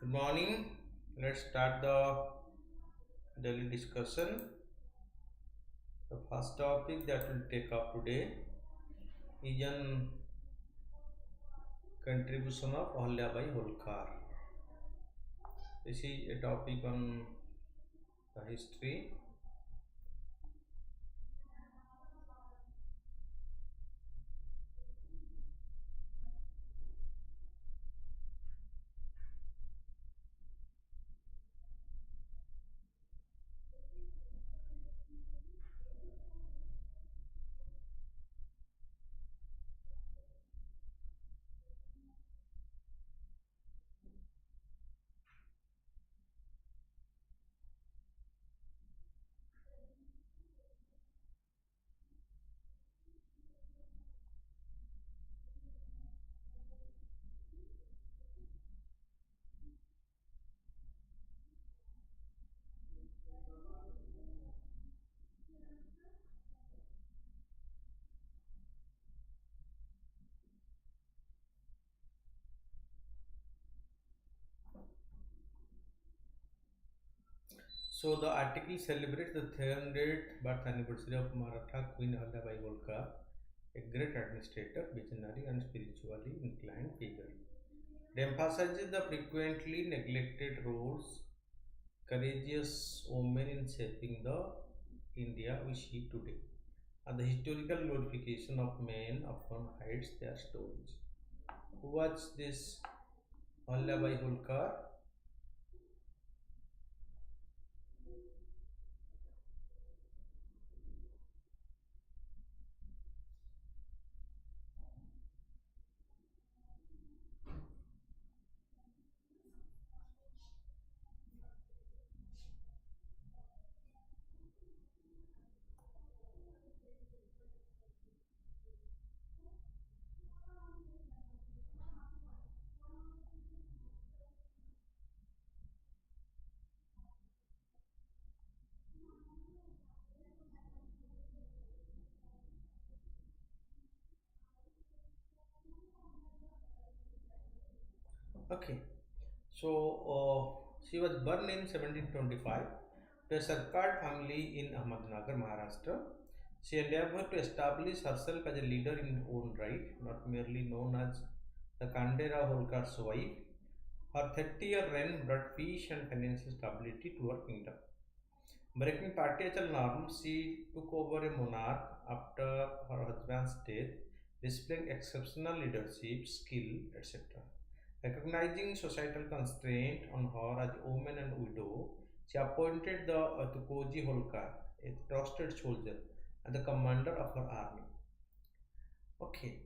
Good morning. Let's start the daily discussion. The first topic that we'll take up today is an contribution of Ahilyabai Holkar. This is a topic on the history. So the article celebrates the 300th birth anniversary of Maratha Queen Ahilyabai Holkar, a great administrator, visionary, and spiritually inclined figure. It emphasizes the frequently neglected roles courageous women in shaping the India we see today, and the historical glorification of men often hides their stories. Who was this Ahilyabai Holkar? Okay, so she was born in 1725 to a Sarkar family in Ahmednagar, Maharashtra. She endeavored to establish herself as a leader in her own right, not merely known as the Kandera Holkar's wife. Her 30-year reign brought peace and financial stability to her kingdom. Breaking patriarchal norms, she took over a monarch after her husband's death, displaying exceptional leadership, skill, etc. Recognizing societal constraint on her as a woman and widow, she appointed the Tukoji Holkar, a trusted soldier, and the commander of her army. Okay,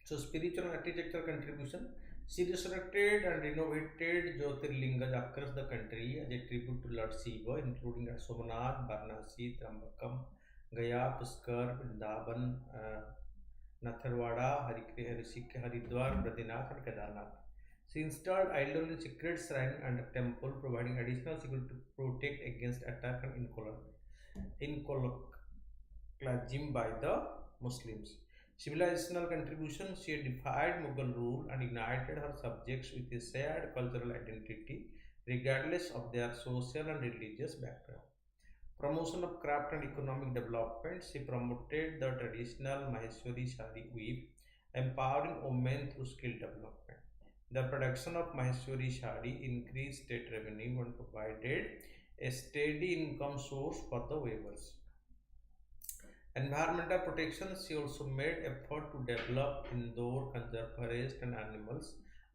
so spiritual and architectural contribution. She resurrected and renovated Jyotirlingas across the country as a tribute to Lord Shiva, including at Somnath, Varanasi, Trambakam, Gaya, Pushkar, Vrindavan, Natharwada, Haridwar, Badrinath, and Kedarnath. She installed idol in sacred shrine and temple, providing additional security to protect against attack and incoloclasm by the Muslims. Civilizational contribution, she defied Mughal rule and united her subjects with a shared cultural identity regardless of their social and religious background. Promotion of craft and economic development, she promoted the traditional Maheshwari Sari weave, empowering women through skill development. The production of Maheshwari Sari increased state revenue and provided a steady income source for the weavers. Environmental protection, she also made effort to develop indoor conserve forest and animals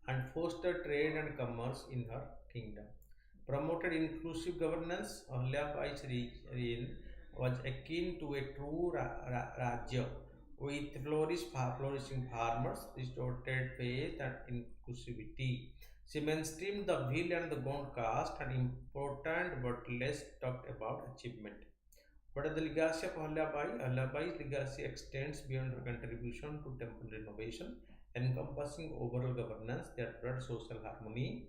and foster trade and commerce in her kingdom. Promoted inclusive governance, Ahilyabai's reign was akin to a true Rajya with flourishing farmers, distorted faith and inclusivity. She mainstreamed the Bhil and the Gond caste, an important but less talked about achievement. What is the legacy of Ahilyabai? Ahilabai's legacy extends beyond her contribution to temple renovation, encompassing overall governance that brought social harmony.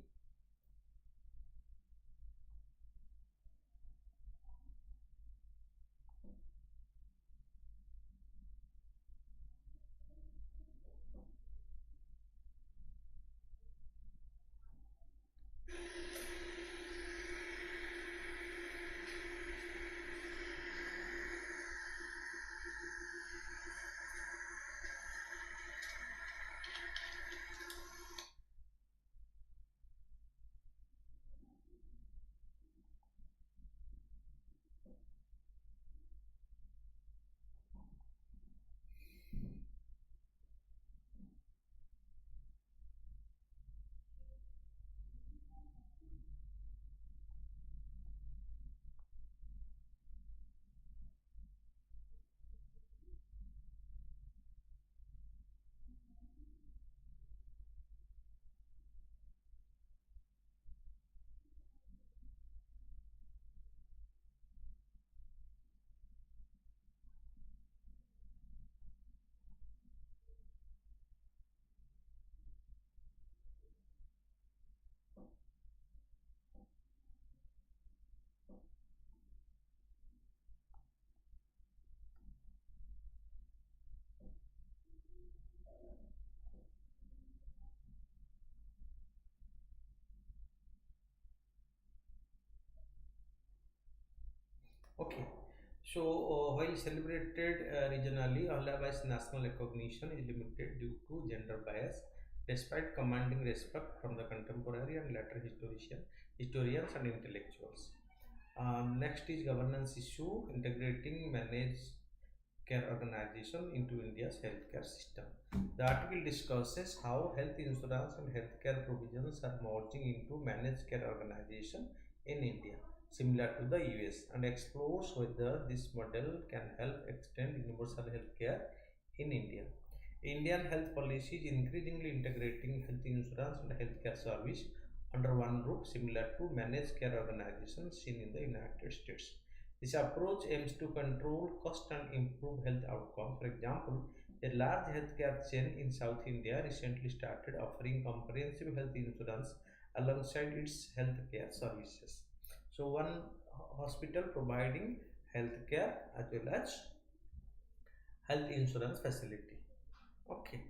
Okay. So, while celebrated regionally, otherwise national recognition is limited due to gender bias, despite commanding respect from the contemporary and later historians and intellectuals. Next is governance issue, integrating managed care organization into India's healthcare system. The article discusses how health insurance and healthcare provisions are merging into managed care organization in India, similar to the US, and explores whether this model can help extend universal healthcare in India. Indian health policy is increasingly integrating health insurance and healthcare service under one roof, similar to managed care organizations seen in the United States. This approach aims to control cost and improve health outcomes. For example, a large healthcare chain in South India recently started offering comprehensive health insurance alongside its healthcare services. So, one hospital providing healthcare as well as health insurance facility. Okay.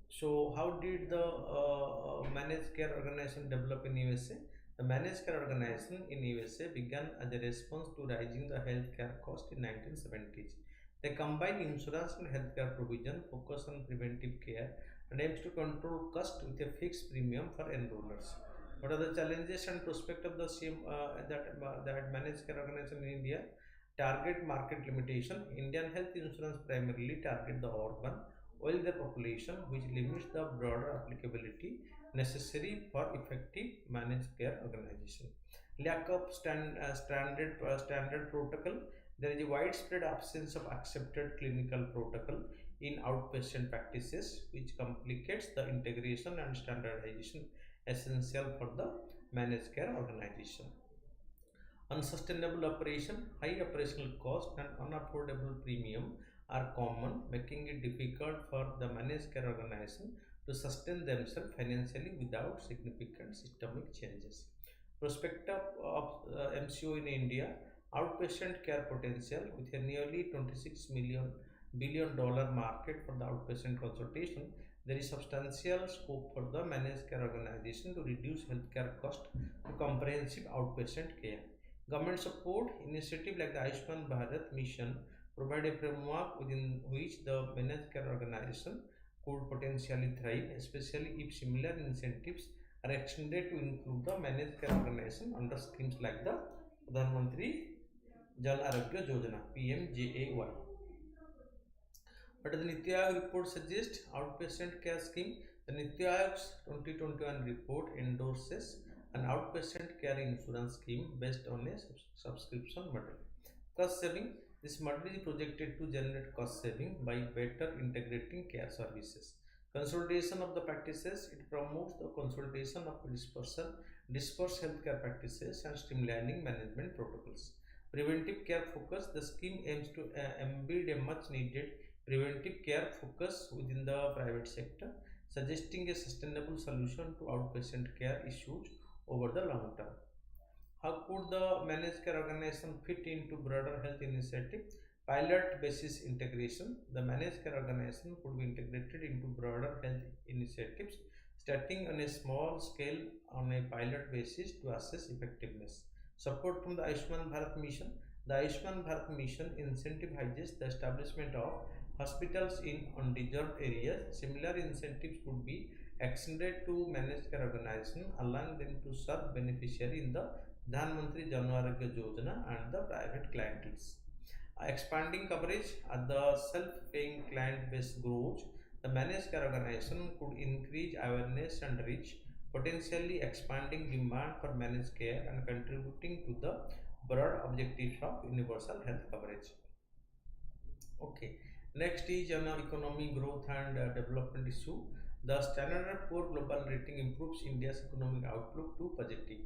So, how did the managed care organization develop in USA? The managed care organization in USA began as a response to rising the healthcare cost in 1970s. They combine insurance and healthcare provision, focus on preventive care, and aims to control cost with a fixed premium for enrollers. What are the challenges and prospects of the same that managed care organization in India? Target market limitation. Indian health insurance primarily target the urban while the population, which limits the broader applicability necessary for effective managed care organization. Lack of standard protocol. There is a widespread absence of accepted clinical protocol in outpatient practices, which complicates the integration and standardization essential for the managed care organization. Unsustainable operation, high operational cost, and unaffordable premium are common, making it difficult for the managed care organization to sustain themselves financially without significant systemic changes. Prospective of MCO in India, outpatient care potential with a nearly 26 million billion dollar market for the outpatient consultation. There is substantial scope for the managed care organization to reduce healthcare cost to comprehensive outpatient care. Government support initiative like the Ayushman Bharat mission provide a framework within which the managed care organization could potentially thrive, especially if similar incentives are extended to include the managed care organization under schemes like the Pradhan Mantri Jan Arogya Yojana (PMJAY). But the Niti Aayog report suggests outpatient care scheme. The Niti Aayog's 2021 report endorses an outpatient care insurance scheme based on a subscription model. Cost saving. This model is projected to generate cost saving by better integrating care services. Consolidation of the practices. It promotes the consolidation of dispersed healthcare practices and streamlining management protocols. Preventive care focus. The scheme aims to embed a much needed preventive care focus within the private sector, suggesting a sustainable solution to outpatient care issues over the long term. How could the managed care organization fit into broader health initiative? Pilot basis integration. The managed care organization could be integrated into broader health initiatives, starting on a small scale on a pilot basis to assess effectiveness. Support from the Ayushman Bharat mission. The Ayushman Bharat mission incentivizes the establishment of hospitals in undeserved areas. Similar incentives could be extended to managed care organizations, allowing them to serve beneficiaries in the Pradhan Mantri Jan Arogya Yojana and the private clientele. Expanding coverage as the self-paying client base grows, the managed care organization could increase awareness and reach, potentially expanding demand for managed care and contributing to the broad objectives of universal health coverage. Okay, next is an economy growth and development issue. The Standard & Poor Global Rating improves India's economic outlook to positive.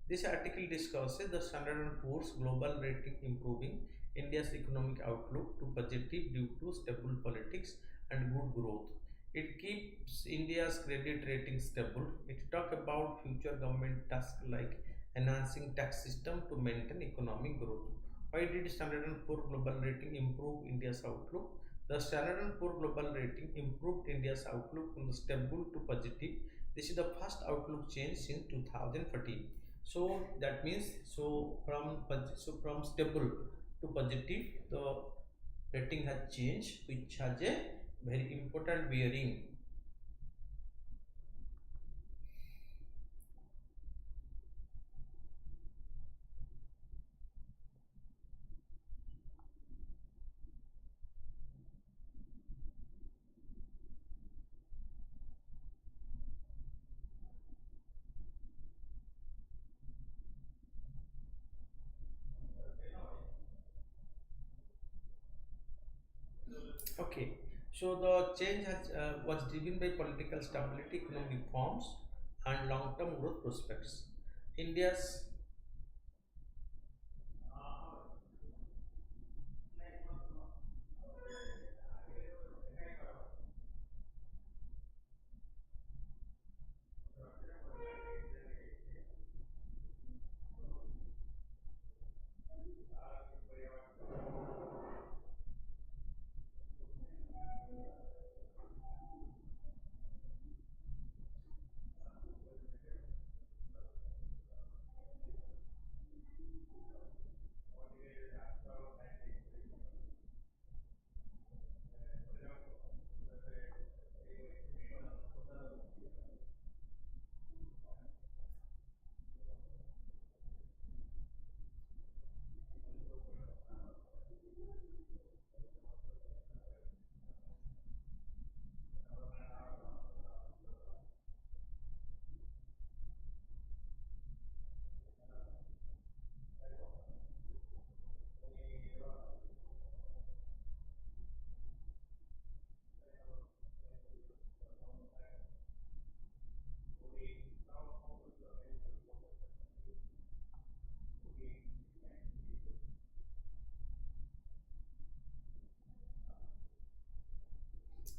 This article discusses the Standard & Poor's Global Rating improving India's economic outlook to positive due to stable politics and good growth. It keeps India's credit rating stable. It talks about future government tasks like enhancing tax system to maintain economic growth. Why did Standard & Poor Global Rating improve India's outlook? The Standard & Poor Global Rating improved India's outlook from the stable to positive. This is the first outlook change since 2014. So that means from stable to positive, the rating has changed, which has a very important bearing. Okay, so the change was driven by political stability, economic reforms, and long-term growth prospects. India's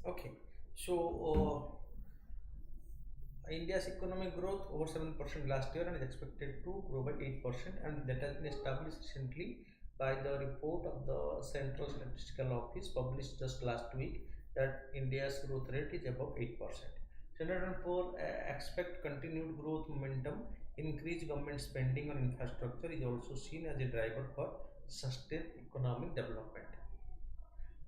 okay, so India's economic growth over 7% last year and is expected to grow by 8%, and that has been established recently by the report of the Central Statistical Office published just last week that India's growth rate is above 8%. Standard and Poor expect continued growth momentum. Increased government spending on infrastructure is also seen as a driver for sustained economic development.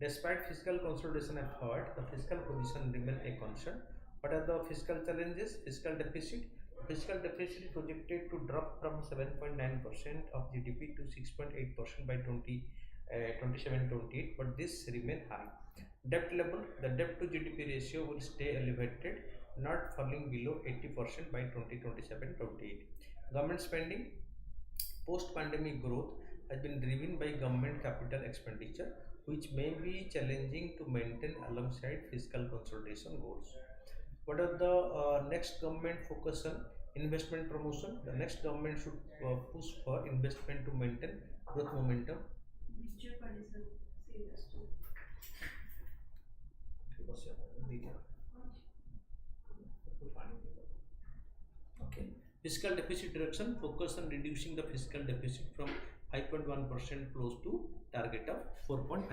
Despite fiscal consolidation effort, the fiscal position remains a concern. What are the fiscal challenges? Fiscal deficit. Fiscal deficit is projected to drop from 7.9% of GDP to 6.8% by 27-28, but this remains high. Debt level. The debt to GDP ratio will stay elevated, not falling below 80% by 2027-28. Government spending. Post-pandemic growth has been driven by government capital expenditure, which may be challenging to maintain alongside fiscal consolidation goals. What are the next government focus on? Investment promotion. The next government should push for investment to maintain growth momentum. Okay. Fiscal deficit reduction, focus on reducing the fiscal deficit from 5.1% close to target of 4.5%.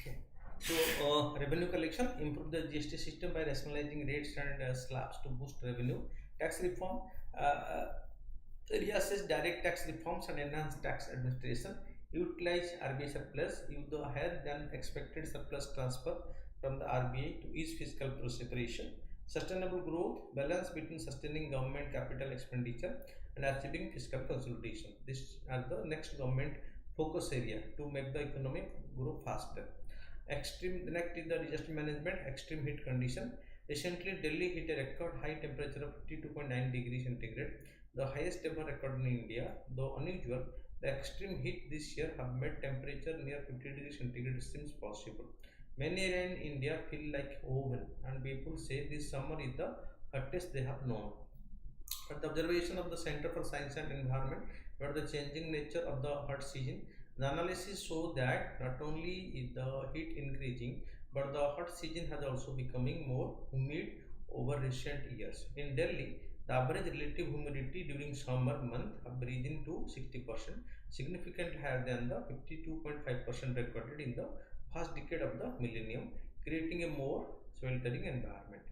Okay. So, revenue collection, improve the GST system by rationalizing rates and slabs to boost revenue. Tax reform, reassess direct tax reforms and enhance tax administration. Utilize RBI surplus, use the higher than expected surplus transfer from the RBI to ease fiscal separation. Sustainable growth, balance between sustaining government capital expenditure and achieving fiscal consolidation. These are the next government focus area to make the economy grow faster. Extreme, the next is the disaster management, extreme heat condition. Recently, Delhi hit a record high temperature of 52.9 degrees centigrade, the highest ever recorded in India. Though unusual, the extreme heat this year have made temperature near 50 degrees centigrade seems possible. Many areas in India feel like oven, and people say this summer is the hottest they have known. But the observation of the Center for Science and Environment about the changing nature of the hot season, the analysis show that not only is the heat increasing, but the hot season has also becoming more humid over recent years. In Delhi, the average relative humidity during summer month have risen to 60%, significantly higher than the 52.5% recorded in the first decade of the millennium, creating a more sweltering environment.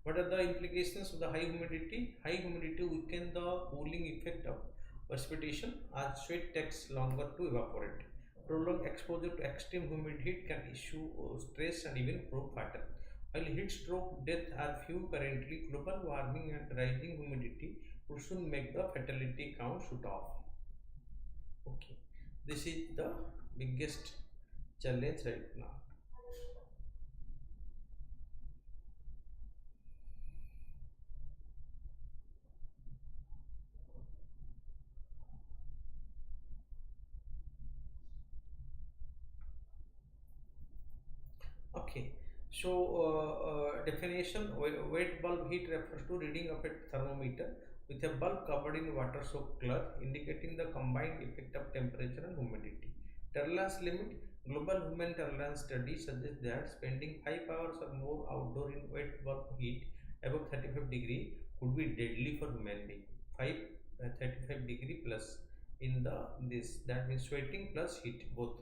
What are the implications of the high humidity? High humidity weaken the cooling effect of precipitation as sweat takes longer to evaporate. Prolonged exposure to extreme humid heat can issue stress and even prove fatal. While heat stroke deaths are few currently, global warming and rising humidity would soon make the fatality count shoot off. Okay, this is the biggest challenge right now. Okay, so definition wet bulb heat refers to reading of a thermometer with a bulb covered in water soaked cloth indicating the combined effect of temperature and humidity. Tolerance limit global human tolerance study suggests that spending 5 hours or more outdoor in wet bulb heat above 35 degree could be deadly for human being. 5 35 degree plus in the this that means sweating plus heat both.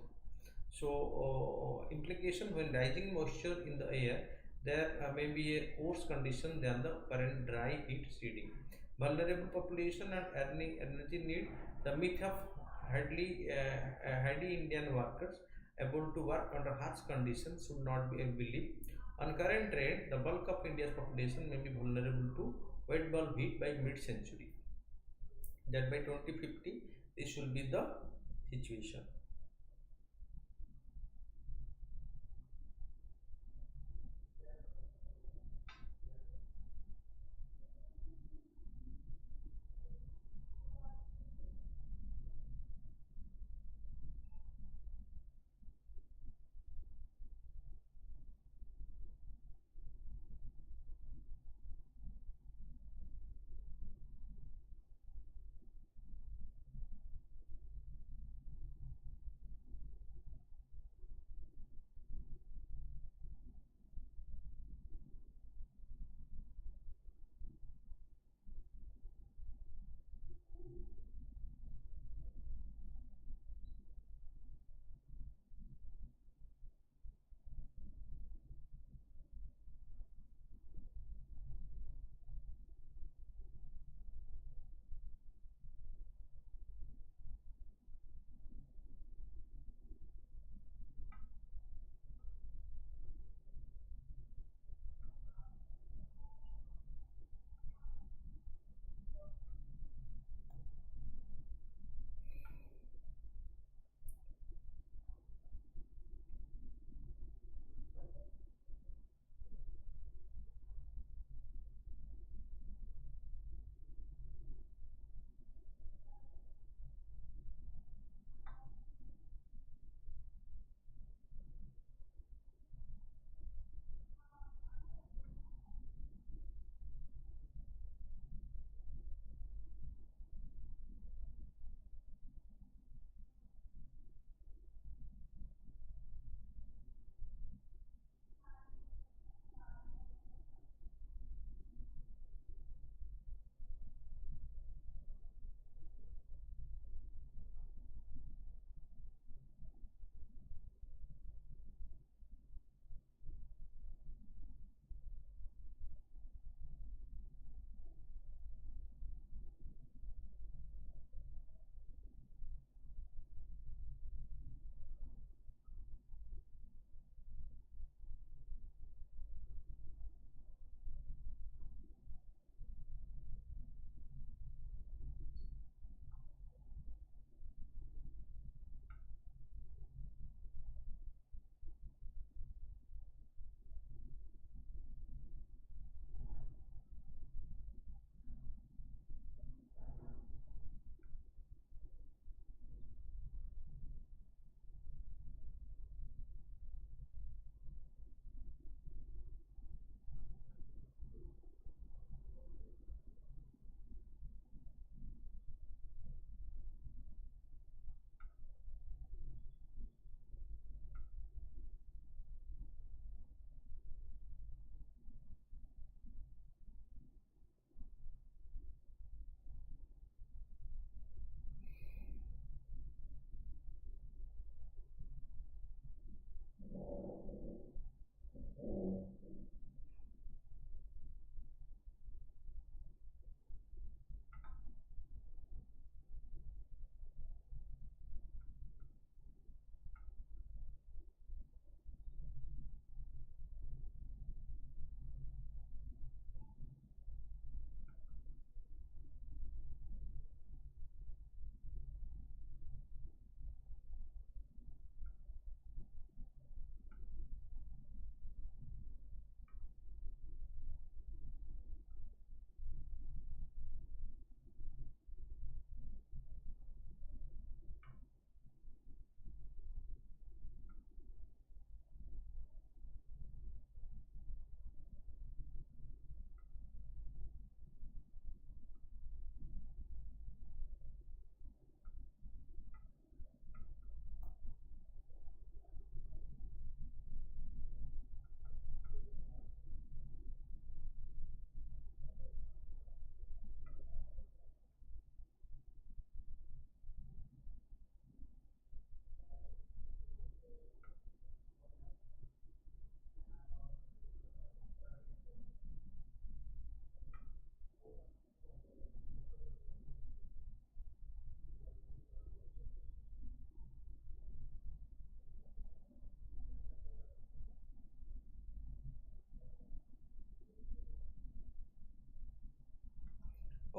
So, implication when rising moisture in the air, there may be a worse condition than the current dry heat seeding. Vulnerable population and earning energy need the myth of hardy Indian workers able to work under harsh conditions should not be a belief. On current trend, the bulk of India's population may be vulnerable to wet bulb heat by mid-century. That by 2050, this will be the situation.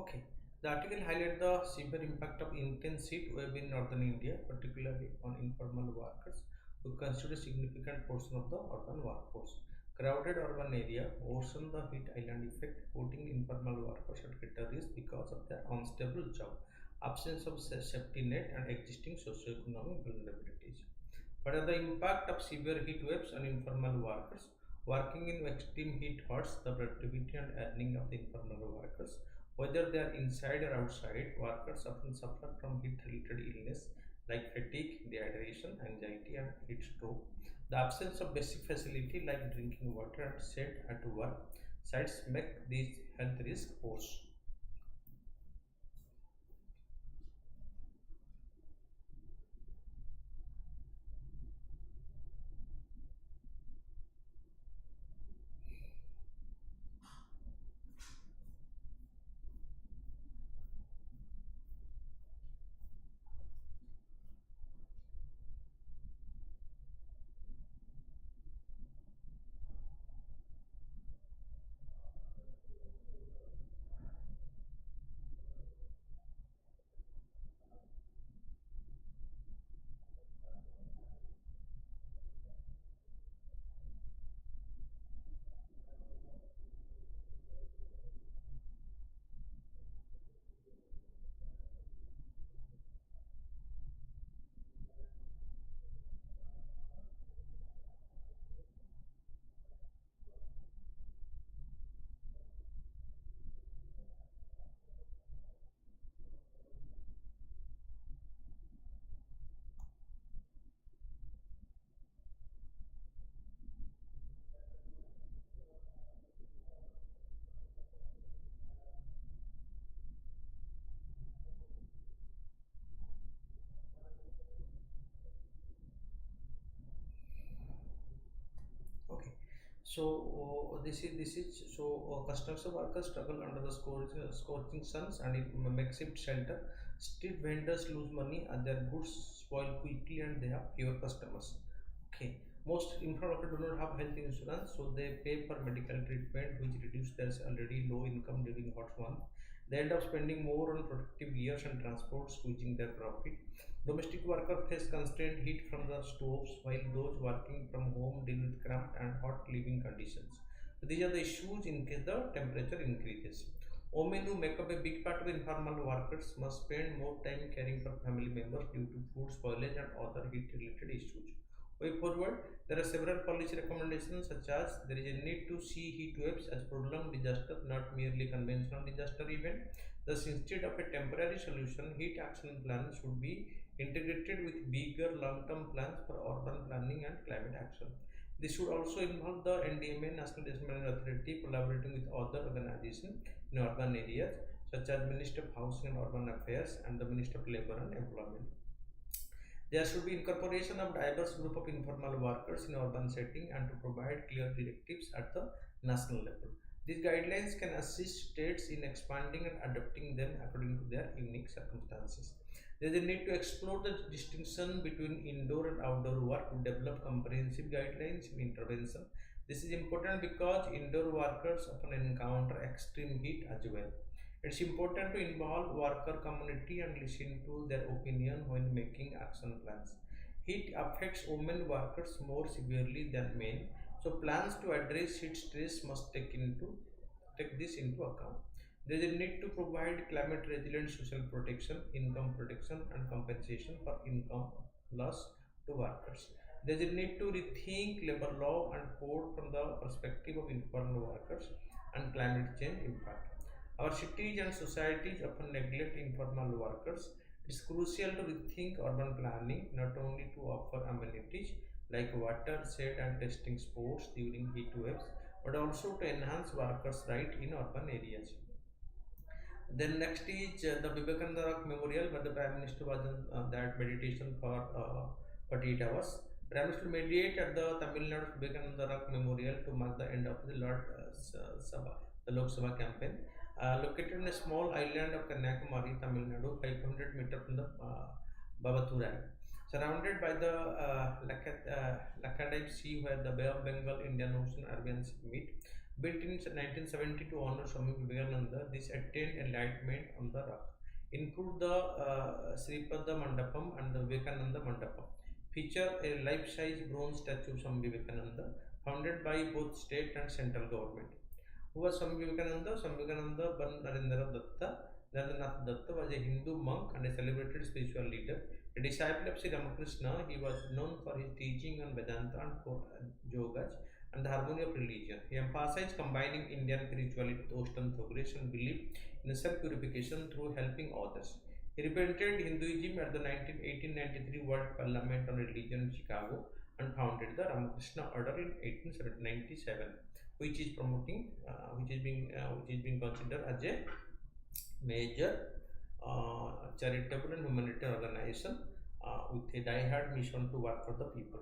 Okay. The article highlights the severe impact of intense heat wave in northern India, particularly on informal workers who constitute a significant portion of the urban workforce. Crowded urban area worsen the heat island effect, putting informal workers at greater risk because of their unstable job, absence of safety net, and existing socioeconomic vulnerabilities. What are the impact of severe heat waves on informal workers? Working in extreme heat hurts the productivity and earning of the informal workers. Whether they are inside or outside, workers often suffer from heat-related illness like fatigue, dehydration, anxiety, and heat stroke. The absence of basic facility like drinking water and shade at work sites make these health risks worse. Okay, so this is so construction workers struggle under the scorching suns and in makeshift shelter. Street vendors lose money and their goods spoil quickly and they have fewer customers. Okay, most informal workers do not have health insurance, so they pay for medical treatment, which reduce their already low income during hot month. They end up spending more on protective gears and transport, squeezing their profit. Domestic workers face constrained heat from the stoves, while those working from home deal with cramped and hot living conditions. So these are the issues in case the temperature increases. Women who make up a big part of the informal workers must spend more time caring for family members due to food spoilage and other heat related issues. Way forward, there are several policy recommendations such as there is a need to see heat waves as prolonged disaster, not merely conventional disaster event. Thus, instead of a temporary solution, heat action plans should be integrated with bigger long-term plans for urban planning and climate action. This should also involve the NDMA, National Disaster Management Authority, collaborating with other organizations in urban areas such as Ministry of Housing and Urban Affairs and the Ministry of Labor and Employment. There should be incorporation of diverse group of informal workers in urban setting and to provide clear directives at the national level. These guidelines can assist states in expanding and adapting them according to their unique circumstances. There is a need to explore the distinction between indoor and outdoor work to develop comprehensive guidelines in intervention. This is important because indoor workers often encounter extreme heat as well. It's important to involve worker community and listen to their opinion when making action plans. Heat affects women workers more severely than men, so plans to address heat stress must take this into account. There is a need to provide climate resilient social protection, income protection, and compensation for income loss to workers. There is a need to rethink labor law and code from the perspective of informal workers and climate change impact. Our cities and societies often neglect informal workers. It's crucial to rethink urban planning not only to offer amenities like water, shade, and testing sports during heat waves, but also to enhance workers' right in urban areas. Then next is the Vivekananda Rock Memorial, where the Prime Minister was in that meditation for 48 hours. Prime Minister mediated at the Tamil Nadu Vivekananda Rock Memorial to mark the end of the Lord Sabha, the Lok Sabha campaign. Located in a small island of Kanyakumari, Tamil Nadu, 500 meters from the Babathurai. Surrounded by the Lakshadweep Sea, where the Bay of Bengal, Indian Ocean, Arabian Sea meet, Built in 1970 to honor Swami Vivekananda, this attained enlightenment on the rock. Include the Sripada Mandapam and the Vivekananda Mandapam. Feature a life-size bronze statue of Swami Vivekananda, founded by both state and central government. Who was Swami Vivekananda? Swami Vivekananda Ban Narendra Datta. Narendra Datta was a Hindu monk and a celebrated spiritual leader. A disciple of Sri Ramakrishna, he was known for his teaching on Vedanta and for yogas and the harmony of religion. He emphasized combining Indian spirituality with Western progress and belief in self-purification through helping others. He represented Hinduism at the 1893 World Parliament on Religion in Chicago and founded the Ramakrishna Order in 1897, which is promoting, which is being considered as a major charitable and humanitarian organization with a die-hard mission to work for the people.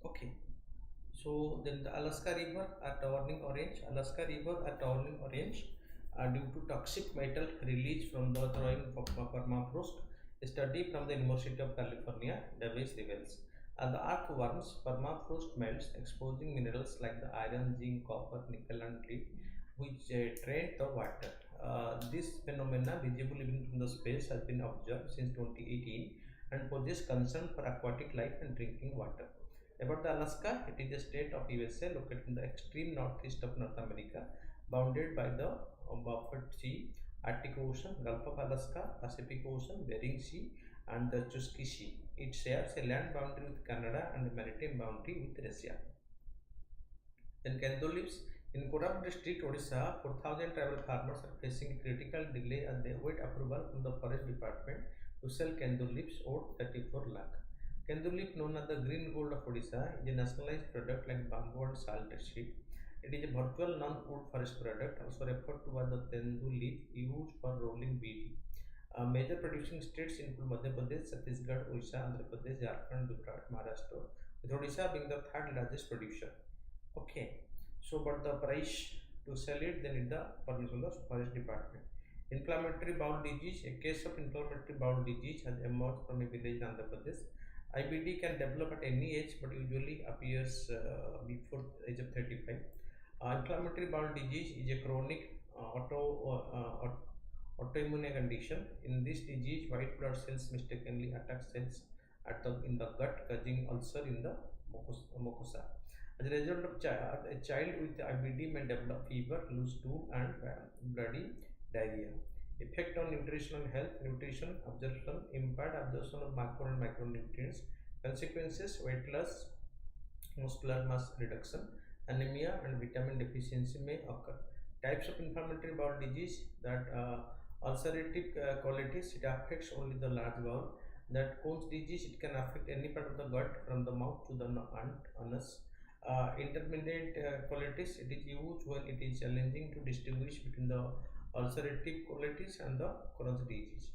Okay. So then the Alaska River are turning orange. Alaska River are turning orange due to toxic metal released from the thawing of permafrost. A study from the University of California Davis reveals. As the earth warms, permafrost melts, exposing minerals like the iron, zinc, copper, nickel, and lead, which drain the water. This phenomena, visible even from the space, has been observed since 2018 and poses concern for aquatic life and drinking water. About the Alaska, it is a state of USA located in the extreme northeast of North America, bounded by the Beaufort Sea, Arctic Ocean, Gulf of Alaska, Pacific Ocean, Bering Sea, and the Chukchi Sea. It shares a land boundary with Canada and a maritime boundary with Russia. Then Kendo lives in Korab district, Odisha. 4,000 tribal farmers are facing a critical delay as they await approval from the forest department to sell Kendo leaves worth 34 lakh. Kendu leaf, known as the green gold of Odisha, is a nationalized product like bamboo and salt sheet. It is a virtual non-wood forest product, also referred to as the tendu leaf, used for rolling bead. Major producing states include Madhya Pradesh, Chhattisgarh, Odisha, Andhra Pradesh, Jharkhand, Gujarat, Maharashtra, with Odisha being the third largest producer. Okay, so but the price to sell it, they need the permission of the forest department. Inflammatory bowel disease. A case of inflammatory bowel disease has emerged from a village in Andhra Pradesh. IBD can develop at any age but usually appears before the age of 35. Inflammatory bowel disease is a chronic autoimmune condition. In this disease, white blood cells mistakenly attack cells in the gut, causing ulcer in the mucosa. As a result of a child with IBD may develop fever, lose stool, and bloody diarrhea. Effect on nutritional health, nutrition, absorption, impaired absorption of macro and micronutrients, consequences, weight loss, muscular mass reduction, anemia, and vitamin deficiency may occur. Types of inflammatory bowel disease, that ulcerative colitis, it affects only the large bowel. That Crohn's disease, it can affect any part of the gut from the mouth to the anus. Intermittent colitis, it is used when it is challenging to distinguish between the ulcerative colitis and the Crohn's disease.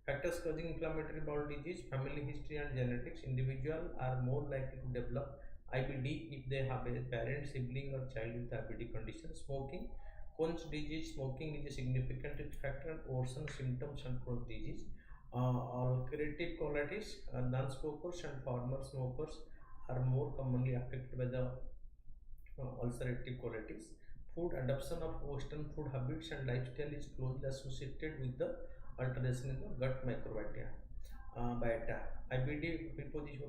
Factors causing inflammatory bowel disease, family history and genetics. Individuals are more likely to develop IBD if they have a parent, sibling or child with IBD condition. Smoking. Crohn's disease, smoking is a significant risk factor and worsen symptoms and Crohn's disease. Ulcerative colitis, non-smokers and former smokers are more commonly affected by the ulcerative colitis. Food adoption of Western food habits and lifestyle is closely associated with the alteration in the gut microbiota. Biota. IBD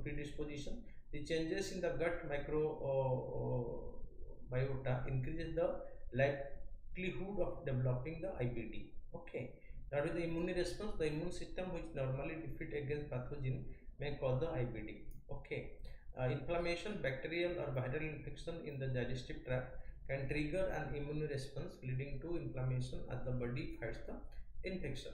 predisposition. The changes in the gut microbiota increases the likelihood of developing the IBD. Okay. That is the immune response. The immune system, which normally defeat against pathogen, may cause the IBD. Okay. Inflammation, bacterial or viral infection in the digestive tract can trigger an immune response leading to inflammation as the body fights the infection.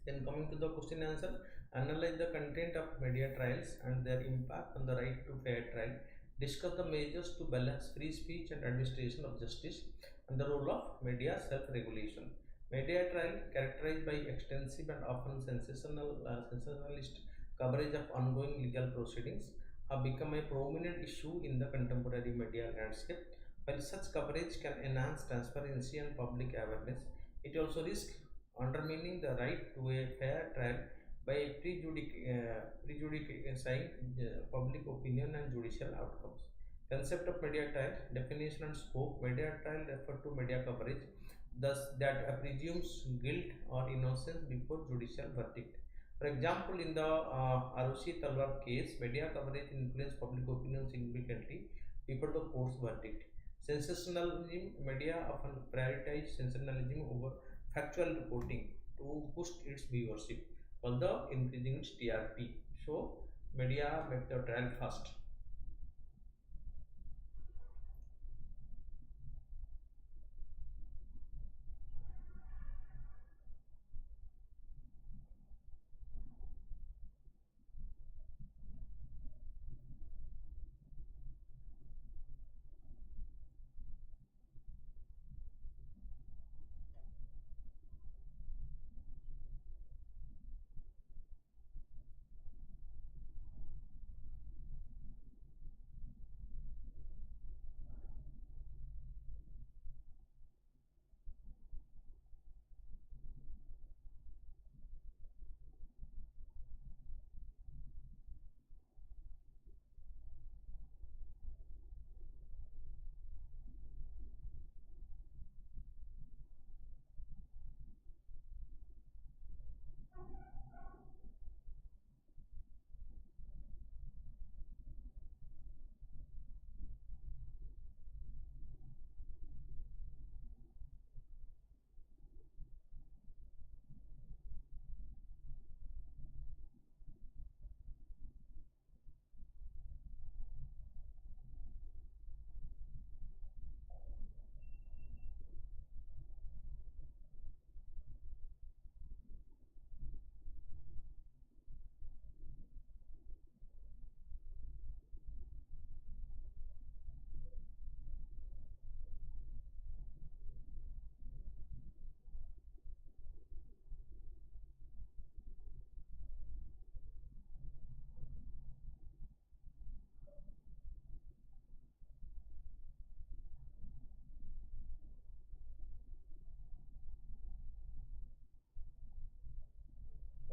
Then coming to the question answer, analyze the content of media trials and their impact on the right to fair trial. Discuss the measures to balance free speech and administration of justice and the role of media self-regulation. Media trial, characterized by extensive and often sensationalist coverage of ongoing legal proceedings, have become a prominent issue in the contemporary media landscape. While such coverage can enhance transparency and public awareness, it also risks undermining the right to a fair trial by prejudicing public opinion and judicial outcomes. Concept of media trial, definition and scope. Media trial refer to media coverage, thus that presumes guilt or innocence before judicial verdict. For example, in the ROC Talwar case, media coverage influenced public opinion significantly before the court's verdict. Sensationalism, media often prioritize sensationalism over factual reporting to boost its viewership, further increasing its TRP. So, media make the trial fast.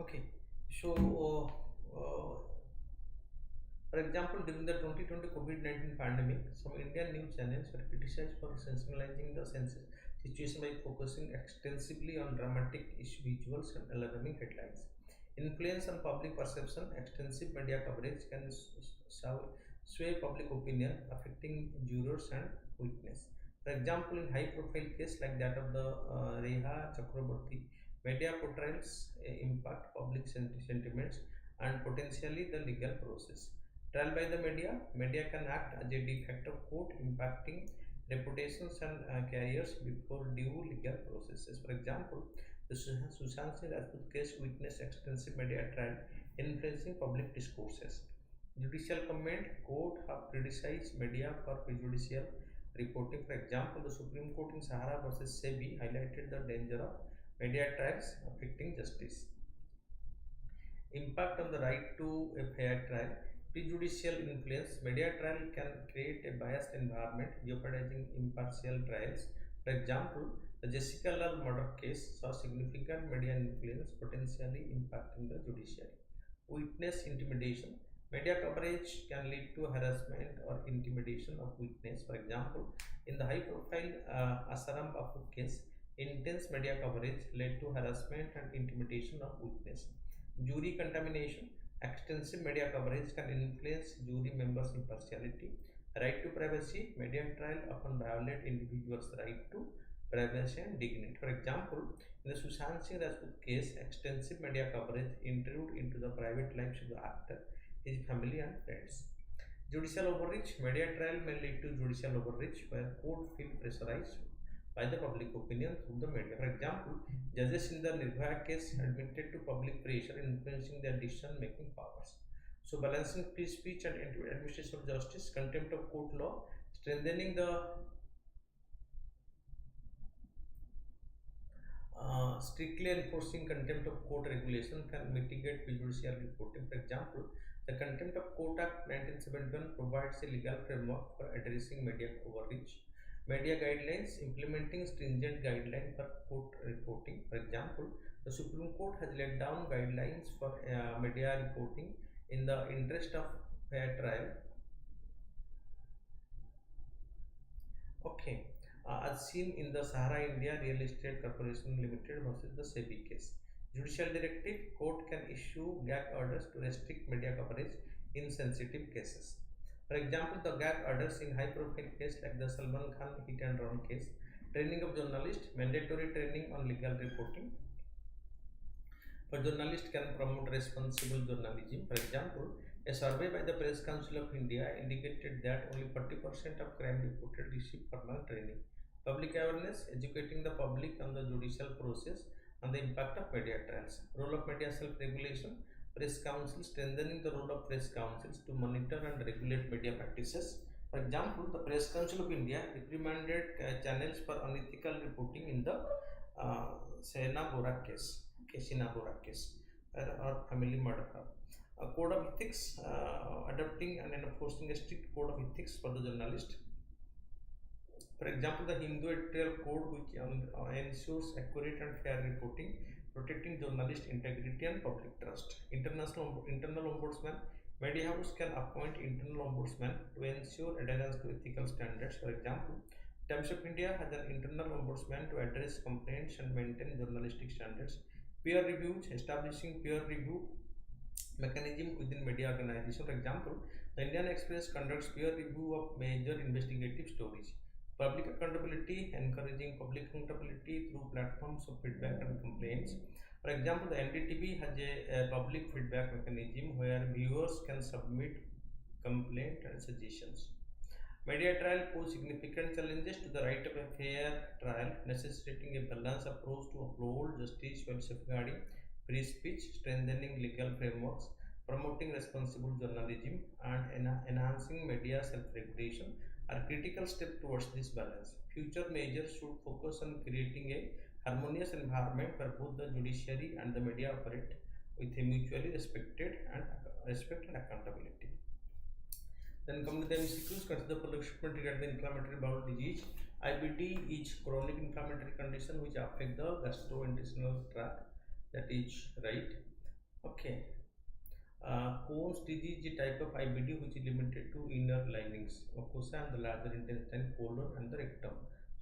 Okay, so for example, during the 2020 COVID-19 pandemic, some Indian news channels were criticized for sensationalizing the census situation by focusing extensively on dramatic visuals and alarming headlines. Influence on public perception, extensive media coverage can sway public opinion, affecting jurors and witness. For example, in high-profile case like that of the Reha Chakraborty, media portrayals impact public sentiments and potentially the legal process. Trial by the media can act as a de facto court, impacting reputations and careers before due legal processes. For example, the Sushant Singh Rajput case witnessed extensive media trial influencing public discourses. Judicial comment: court have criticized media for prejudicial reporting. For example, the Supreme Court in Sahara versus SEBI highlighted the danger of media trials affecting justice. Impact on the right to a fair trial. Prejudicial influence. Media trial can create a biased environment, jeopardizing impartial trials. For example, the Jessica Lal murder case saw significant media influence, potentially impacting the judiciary. Witness intimidation. Media coverage can lead to harassment or intimidation of witness. For example, in the high-profile Asaram Bapu case, intense media coverage led to harassment and intimidation of witness. Jury contamination. Extensive media coverage can influence jury members' impartiality. Right to privacy. Media trial often violate individuals' right to privacy and dignity. For example, in the Sushant Singh Rajput case, extensive media coverage intrude into the private lives of the actor, his family and friends. Judicial overreach. Media trial may lead to judicial overreach where court feel pressurized by the public opinion through the media. For example, judges in the Nirbhaya case admitted to public pressure influencing their decision-making powers. So, balancing free speech and administration of justice, contempt of court law, strengthening the strictly enforcing contempt of court regulation can mitigate prejudicial reporting. For example, the Contempt of Court Act 1971 provides a legal framework for addressing media overreach. Media guidelines, implementing stringent guidelines for court reporting. For example, the Supreme Court has laid down guidelines for media reporting in the interest of fair trial. Okay. As seen in the Sahara India Real Estate Corporation Limited versus the SEBI case. Judicial directive: court can issue gag orders to restrict media coverage in sensitive cases. For example, the gag orders in high-profile case like the Salman Khan hit and run case. Training of journalists: mandatory training on legal reporting. For journalists can promote responsible journalism. For example, a survey by the Press Council of India indicated that only 40% of crime reported receive formal training. Public awareness: educating the public on the judicial process and the impact of media trials. Role of media self-regulation. Press councils: strengthening the role of press councils to monitor and regulate media practices. For example, the Press Council of India reprimanded channels for unethical reporting in the Sena Bora case, or family murder. A code of ethics: adopting and enforcing a strict code of ethics for the journalist. For example, the Hindu editorial code, which ensures accurate and fair reporting, protecting journalist integrity and public trust. Internal ombudsman: media house can appoint internal ombudsman to ensure adherence to ethical standards. For example, Times of India has an internal ombudsman to address complaints and maintain journalistic standards. Peer reviews: establishing peer review mechanism within media organization. For example, the Indian Express conducts peer review of major investigative stories. Public accountability: encouraging public accountability through platforms of feedback and complaints. For example, the NDTV has a public feedback mechanism where viewers can submit complaints and suggestions. Media trial pose significant challenges to the right of a fair trial, necessitating a balanced approach to uphold justice while safeguarding free speech, strengthening legal frameworks, promoting responsible journalism, and enhancing media self-regulation are critical steps towards this balance. Future measures should focus on creating a harmonious environment where both the judiciary and the media operate with a mutually respect and accountability. Then come to the MCQs. Consider the following statement regarding the inflammatory bowel disease. IBD is chronic inflammatory condition which affect the gastrointestinal tract. That is right. Okay. Crohn's disease is a type of IBD which is limited to inner linings, mucosa and the larger intestine, colon and the rectum.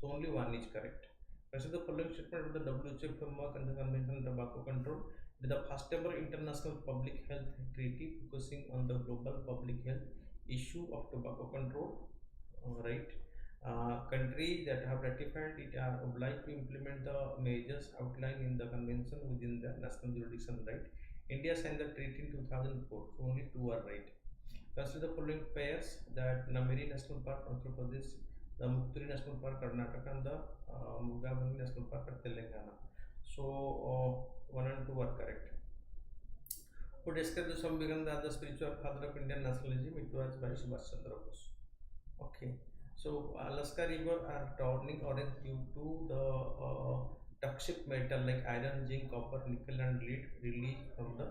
So only one is correct. Consider the following statement of the WHO framework and the Convention on Tobacco Control. The first ever international public health treaty focusing on the global public health issue of tobacco control. Right. Countries that have ratified it are obliged to implement the measures outlined in the convention within the national jurisdiction, right? India signed the treaty in 2004, so only two are right. Consider the following pairs: that Namiri National Park, Andhra Pradesh, the Mukturi National Park, Karnataka, and the Mugavani National Park, Telangana. So, one and two are correct. Who described the Sambhiganda, the spiritual father of Indian nationalism? It was by Subhash Chandra Bose. Okay, so Alaska River are turning orange due to the toxic metal like iron, zinc, copper, nickel, and lead released from the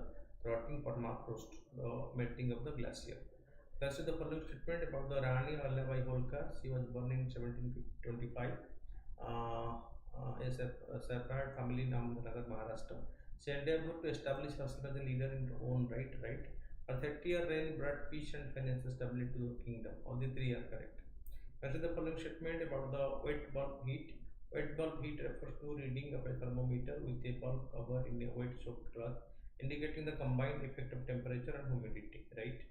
rotting permafrost, the melting of the glacier. That's the following statement about the Rani Allabai Holkar. She was born in 1725. A separate family in Ahmednagar, Maharashtra. She endeavored to establish herself as a leader in her own right. Her 30-year reign brought peace and financial stability to the kingdom. All the three are correct. Consider the following statement about the wet bulb heat. Wet bulb heat refers to reading of a thermometer with a bulb covered in a wet soaked cloth, indicating the combined effect of temperature and humidity. Right.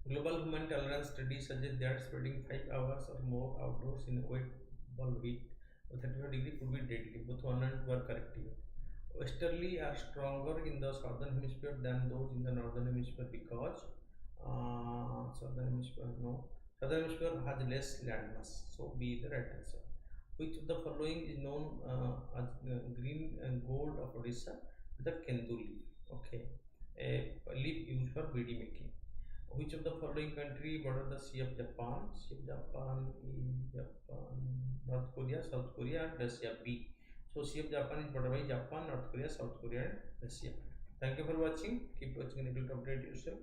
Global human tolerance studies suggest that spending 5 hours or more outdoors in wet bulb heat of 35 degree could be deadly. Both one and two are correct here. Westerly are stronger in the southern hemisphere than those in the northern hemisphere because southern hemisphere no southern hemisphere has less landmass. So B is the right answer. Which of the following is known as green and gold of Odisha? The kendu leaf. Okay, a leaf used for beadi making. Which of the following country border the Sea of Japan? Sea of Japan is Japan, North Korea, South Korea, and Russia. B. So Sea of Japan is bordered by Japan, North Korea, South Korea, and Russia. Thank you for watching. Keep watching and able to update yourself.